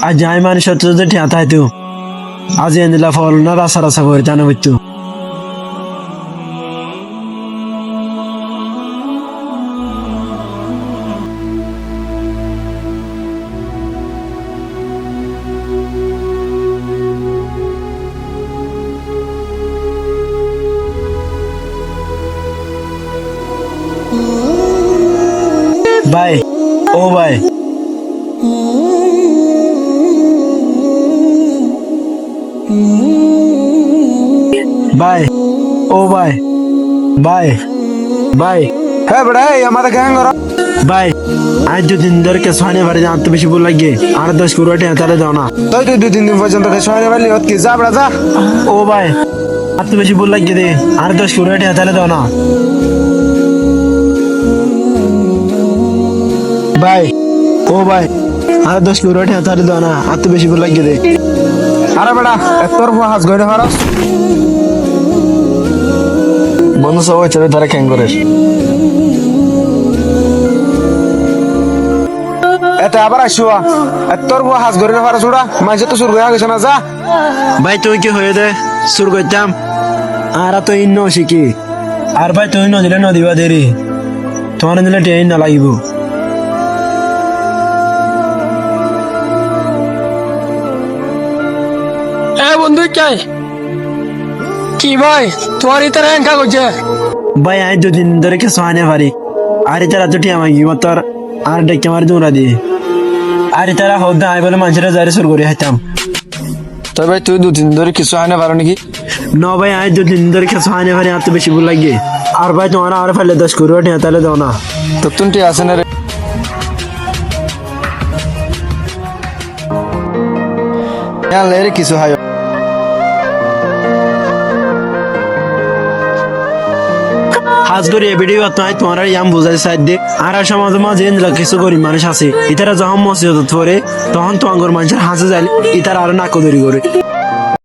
আজ আমি মানে সত্য সত্য ঠিয়া তাই তো আজ এনে ফল না রাসা রাসা করে জানো বুঝতো ভাই ও ভাই ভাই ও ভাই ভাই ভাই হ্যাঁ বেটা এই আমাদের গ্যাং করা ভাই আজ দুদিন ধরে কে সোহানে বাড়ি জানতে বেশি ভুল লাগে আর 10 টাকা তাহলে দাও না তুই তুই 2-3 দিন পর্যন্ত সময় পারলি কি যা বেটা যা ও ভাই আর তো বেশি ভুল লাগে দে আর 10 টাকা তাহলে দাও না ভাই ও ভাই আর 10 টাকা তাহলে দাও না আর তো বেশি ভুল লাগে দে আরে বেটা তোর হাজ গইরে ফারাস বন্ধু সব চলে তারা ক্যাং করে এটা আবার আসুয়া তোর হাজ গইরে ফারাস উড়া মাঝে তো শুরু হয়ে গেছে না যা ভাই তুই কি হয়ে দে শুরু করতাম আর তো ইন্ন শিখি আর ভাই তুই নদিলে নদিবা দেরি তোমার দিলে টেন না লাগিব বন্ধু কে কি ভাই তোমার ইতার এঙ্কা করছে ভাই আজ দুদিন ধরে কে সোহানে পারি আর তারা তো ঠিক আমাকে মতর আর ডেকে মারি দৌড়া দিয়ে আর তারা হদ্দা আই বলে মানুষের যারে শুরু করে হাইতাম তো ভাই তুই 2-3 দিন ধরে কিছু হয় না পারো নাকি ন ভাই আজ দুদিন ধরে কে সোহানে পারি আর তো বেশি ভুল লাগে আর ভাই তোমার আর ফেলে 10 টাকা তাহলে দাও না তো তুই আসে না রে লে কিছু হয় হাজ করে ভিডিও তাই তোমার ইয়াম বুঝাই সাইড দে আর সমাজ মাঝে কিছু গরিব মানুষ আছে ইতারা যখন মসজিদ পড়ে তখন তো আঙ্গর মানুষের হাসে যায় ইতারা আরো নাকদরি করে